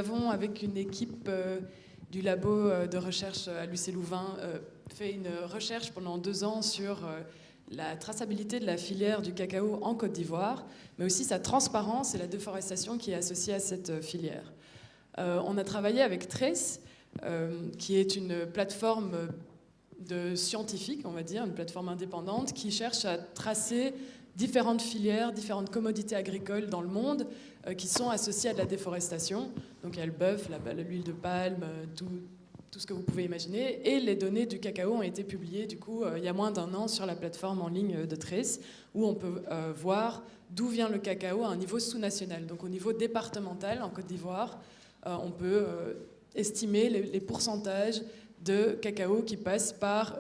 avons, avec une équipe du labo de recherche à l'UC Louvain, fait une recherche pendant 2 ans sur la traçabilité de la filière du cacao en Côte d'Ivoire, mais aussi sa transparence et la déforestation qui est associée à cette filière. On a travaillé avec Trace, qui est une plateforme de scientifiques, on va dire, une plateforme indépendante qui cherche à tracer différentes filières, différentes commodités agricoles dans le monde qui sont associées à de la déforestation. Donc il y a le bœuf, l'huile de palme, tout ce que vous pouvez imaginer. Et les données du cacao ont été publiées du coup il y a moins d'1 an sur la plateforme en ligne de Trace, où on peut voir d'où vient le cacao à un niveau sous-national. Donc au niveau départemental en Côte d'Ivoire, on peut estimer les pourcentages de cacao qui passent par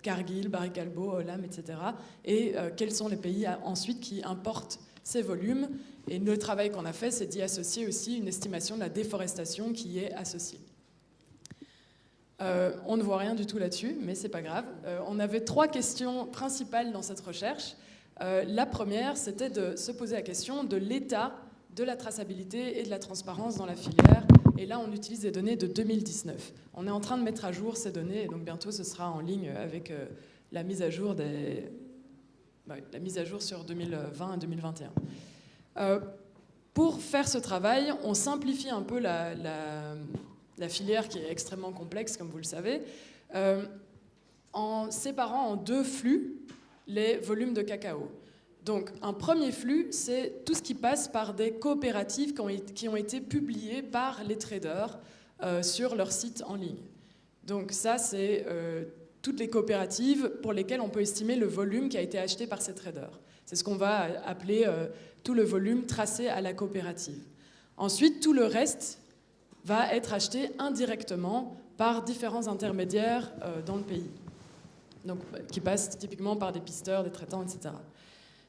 Cargill, Barry Callebaut, Olam, etc. Et quels sont les pays ensuite qui importent ces volumes. Et le travail qu'on a fait, c'est d'y associer aussi une estimation de la déforestation qui y est associée. On ne voit rien du tout là-dessus, mais c'est pas grave. On avait 3 questions principales dans cette recherche. La première, c'était de se poser la question de l'état de la traçabilité et de la transparence dans la filière. Et là, on utilise des données de 2019. On est en train de mettre à jour ces données, et donc bientôt, ce sera en ligne avec la mise à jour sur 2020 et 2021. Pour faire ce travail, on simplifie un peu la filière qui est extrêmement complexe, comme vous le savez, en séparant en 2 flux les volumes de cacao. Donc, un premier flux, c'est tout ce qui passe par des coopératives qui ont été publiées par les traders sur leur site en ligne. Donc ça, c'est toutes les coopératives pour lesquelles on peut estimer le volume qui a été acheté par ces traders. C'est ce qu'on va appeler tout le volume tracé à la coopérative. Ensuite, tout le reste va être acheté indirectement par différents intermédiaires dans le pays. Donc, qui passent typiquement par des pisteurs, des traitants, etc.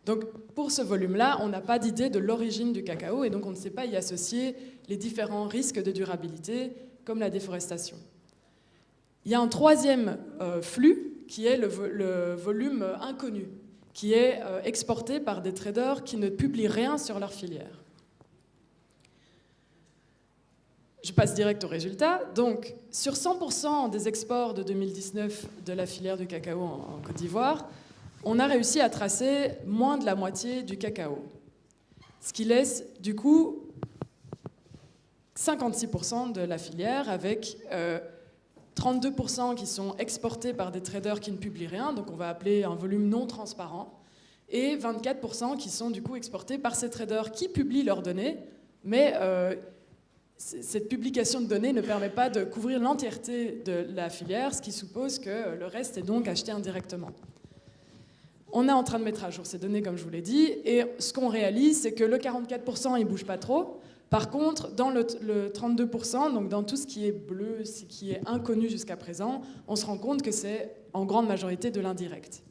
Donc, pour ce volume-là, on n'a pas d'idée de l'origine du cacao et donc on ne sait pas y associer les différents risques de durabilité, comme la déforestation. Il y a un troisième flux qui est le volume inconnu, qui est exporté par des traders qui ne publient rien sur leur filière. Je passe direct au résultat. Donc, sur 100% des exports de 2019 de la filière du cacao en Côte d'Ivoire, on a réussi à tracer moins de la moitié du cacao. Ce qui laisse, du coup, 56% de la filière avec 32% qui sont exportés par des traders qui ne publient rien, donc on va appeler un volume non transparent, et 24% qui sont, du coup, exportés par ces traders qui publient leurs données, mais cette publication de données ne permet pas de couvrir l'entièreté de la filière, ce qui suppose que le reste est donc acheté indirectement. On est en train de mettre à jour ces données, comme je vous l'ai dit, et ce qu'on réalise, c'est que le 44%, il ne bouge pas trop. Par contre, dans le 32%, donc dans tout ce qui est bleu, ce qui est inconnu jusqu'à présent, on se rend compte que c'est en grande majorité de l'indirect.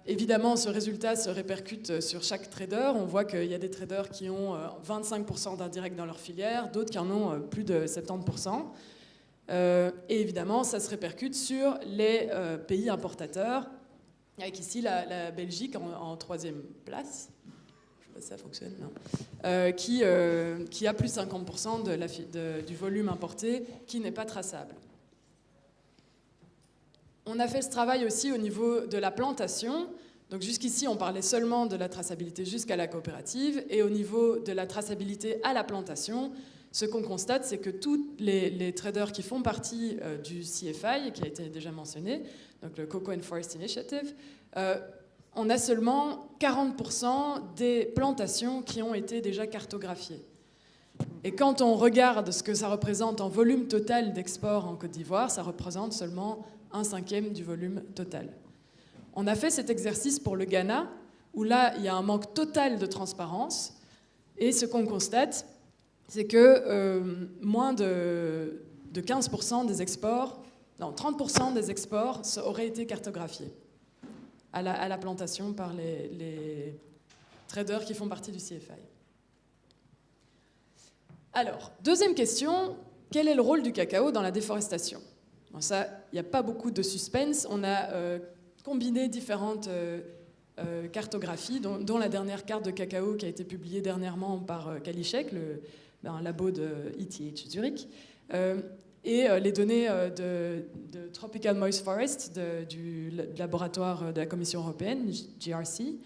Évidemment, ce résultat se répercute sur chaque trader. On voit qu'il y a des traders qui ont 25% d'indirect dans leur filière, d'autres qui en ont plus de 70%. Et évidemment, ça se répercute sur les pays importateurs, avec ici la Belgique en 3e place. Je ne sais pas si ça fonctionne, non. Qui a plus de 50% du volume importé qui n'est pas traçable. On a fait ce travail aussi au niveau de la plantation. Donc jusqu'ici, on parlait seulement de la traçabilité jusqu'à la coopérative. Et au niveau de la traçabilité à la plantation, ce qu'on constate, c'est que tous les traders qui font partie du CFI, qui a été déjà mentionné, donc le Cocoa and Forest Initiative, on a seulement 40% des plantations qui ont été déjà cartographiées. Et quand on regarde ce que ça représente en volume total d'export en Côte d'Ivoire, ça représente seulement 1/5 du volume total. On a fait cet exercice pour le Ghana, où là, il y a un manque total de transparence. Et ce qu'on constate, c'est que moins de 15% des exports, non, 30% des exports auraient été cartographiés à la plantation par les traders qui font partie du CFI. Alors, deuxième question, quel est le rôle du cacao dans la déforestation ? Bon, ça, il n'y a pas beaucoup de suspense. On a combiné différentes cartographie, dont la dernière carte de cacao qui a été publiée dernièrement par Kaliszek, un labo de ETH Zurich, et les données de Tropical Moist Forest du laboratoire de la Commission européenne, JRC.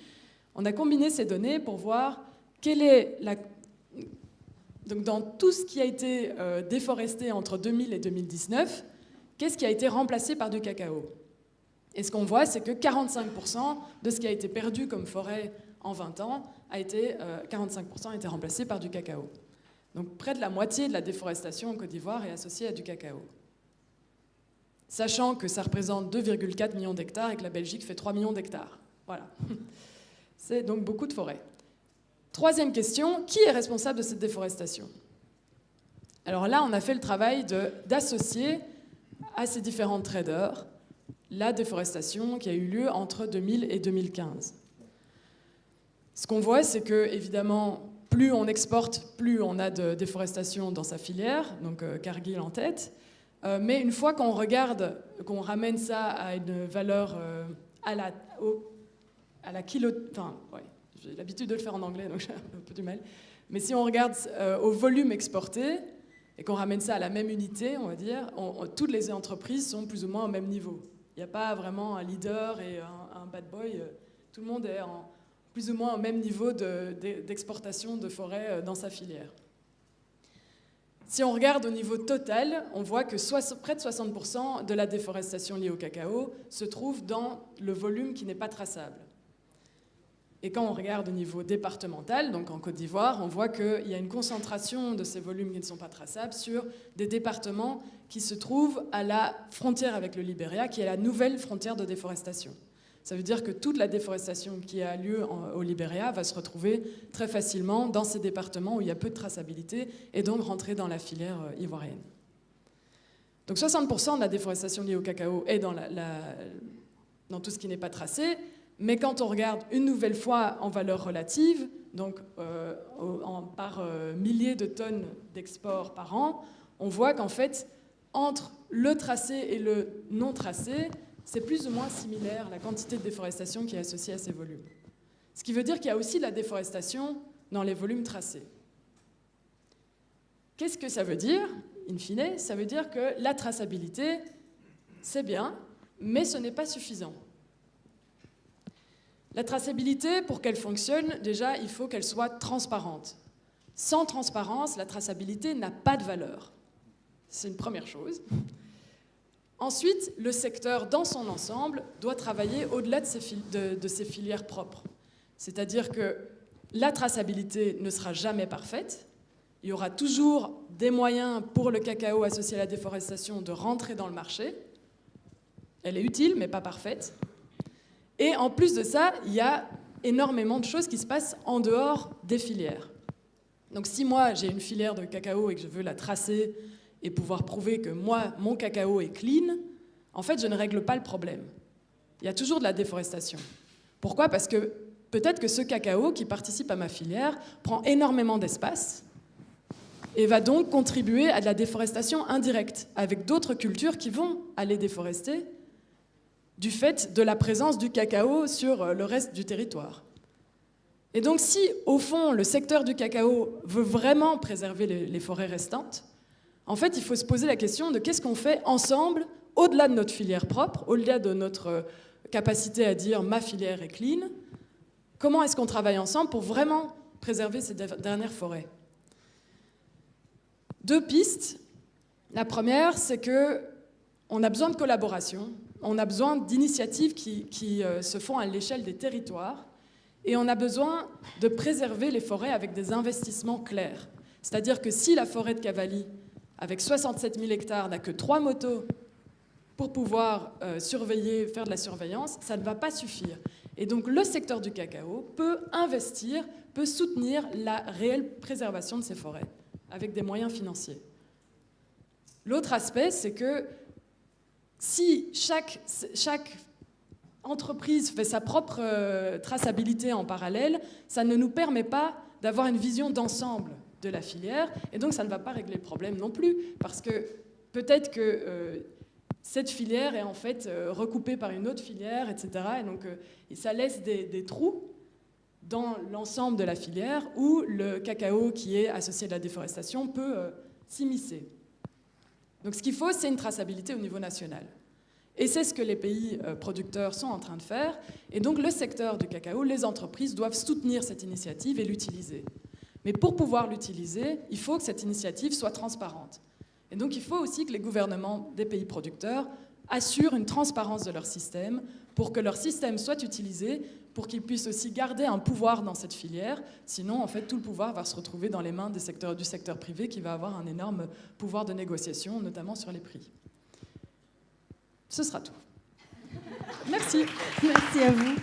On a combiné ces données pour voir quelle est donc dans tout ce qui a été déforesté entre 2000 et 2019, qu'est-ce qui a été remplacé par du cacao? Et ce qu'on voit, c'est que 45% de ce qui a été perdu comme forêt en 20 ans, 45% a été remplacé par du cacao. Donc près de la moitié de la déforestation en Côte d'Ivoire est associée à du cacao. Sachant que ça représente 2,4 millions d'hectares et que la Belgique fait 3 millions d'hectares. Voilà. C'est donc beaucoup de forêts. Troisième question, qui est responsable de cette déforestation? Alors là, on a fait le travail d'associer à ces différents traders la déforestation qui a eu lieu entre 2000 et 2015. Ce qu'on voit, c'est que, évidemment, plus on exporte, plus on a de déforestation dans sa filière, donc Cargill en tête. Mais une fois qu'on regarde, qu'on ramène ça à une valeur à la kilo... Enfin, ouais, j'ai l'habitude de le faire en anglais, donc j'ai un peu du mal. Mais si on regarde au volume exporté et qu'on ramène ça à la même unité, on va dire, toutes les entreprises sont plus ou moins au même niveau. Il n'y a pas vraiment un leader et un bad boy. Tout le monde est plus ou moins au même niveau d'exportation de forêt dans sa filière. Si on regarde au niveau total, on voit que près de 60% de la déforestation liée au cacao se trouve dans le volume qui n'est pas traçable. Et quand on regarde au niveau départemental, donc en Côte d'Ivoire, on voit qu'il y a une concentration de ces volumes qui ne sont pas traçables sur des départements qui se trouvent à la frontière avec le Libéria, qui est la nouvelle frontière de déforestation. Ça veut dire que toute la déforestation qui a lieu au Libéria va se retrouver très facilement dans ces départements où il y a peu de traçabilité et donc rentrer dans la filière ivoirienne. Donc 60% de la déforestation liée au cacao est dans tout ce qui n'est pas tracé. Mais quand on regarde une nouvelle fois en valeur relative, donc par milliers de tonnes d'export par an, on voit qu'en fait, entre le tracé et le non tracé, c'est plus ou moins similaire la quantité de déforestation qui est associée à ces volumes. Ce qui veut dire qu'il y a aussi de la déforestation dans les volumes tracés. Qu'est-ce que ça veut dire, in fine? Ça veut dire que la traçabilité, c'est bien, mais ce n'est pas suffisant. La traçabilité, pour qu'elle fonctionne, déjà, il faut qu'elle soit transparente. Sans transparence, la traçabilité n'a pas de valeur. C'est une première chose. Ensuite, le secteur, dans son ensemble, doit travailler au-delà de ses filières propres. C'est-à-dire que la traçabilité ne sera jamais parfaite. Il y aura toujours des moyens pour le cacao associé à la déforestation de rentrer dans le marché. Elle est utile, mais pas parfaite. Et en plus de ça, il y a énormément de choses qui se passent en dehors des filières. Donc si moi, j'ai une filière de cacao et que je veux la tracer et pouvoir prouver que moi, mon cacao est clean, en fait, je ne règle pas le problème. Il y a toujours de la déforestation. Pourquoi? Parce que peut-être que ce cacao qui participe à ma filière prend énormément d'espace et va donc contribuer à de la déforestation indirecte, avec d'autres cultures qui vont aller déforester du fait de la présence du cacao sur le reste du territoire. Et donc si, au fond, le secteur du cacao veut vraiment préserver les forêts restantes, en fait, il faut se poser la question de qu'est-ce qu'on fait ensemble, au-delà de notre filière propre, au-delà de notre capacité à dire « ma filière est clean », comment est-ce qu'on travaille ensemble pour vraiment préserver ces dernières forêts? Deux pistes. La première, c'est qu'on a besoin de collaboration. On a besoin d'initiatives qui se font à l'échelle des territoires et on a besoin de préserver les forêts avec des investissements clairs. C'est-à-dire que si la forêt de Cavally, avec 67 000 hectares, n'a que 3 motos pour pouvoir surveiller, faire de la surveillance, ça ne va pas suffire. Et donc le secteur du cacao peut investir, peut soutenir la réelle préservation de ces forêts avec des moyens financiers. L'autre aspect, c'est que si chaque entreprise fait sa propre traçabilité en parallèle, ça ne nous permet pas d'avoir une vision d'ensemble de la filière, et donc ça ne va pas régler le problème non plus, parce que peut-être que cette filière est en fait recoupée par une autre filière, etc. Et donc ça laisse des trous dans l'ensemble de la filière où le cacao qui est associé à la déforestation peut s'immiscer. Donc ce qu'il faut, c'est une traçabilité au niveau national. Et c'est ce que les pays producteurs sont en train de faire. Et donc le secteur du cacao, les entreprises doivent soutenir cette initiative et l'utiliser. Mais pour pouvoir l'utiliser, il faut que cette initiative soit transparente. Et donc il faut aussi que les gouvernements des pays producteurs assurent une transparence de leur système pour que leur système soit utilisé, pour qu'ils puissent aussi garder un pouvoir dans cette filière. Sinon, en fait, tout le pouvoir va se retrouver dans les mains du secteur privé qui va avoir un énorme pouvoir de négociation, notamment sur les prix. Ce sera tout. Merci. Merci à vous.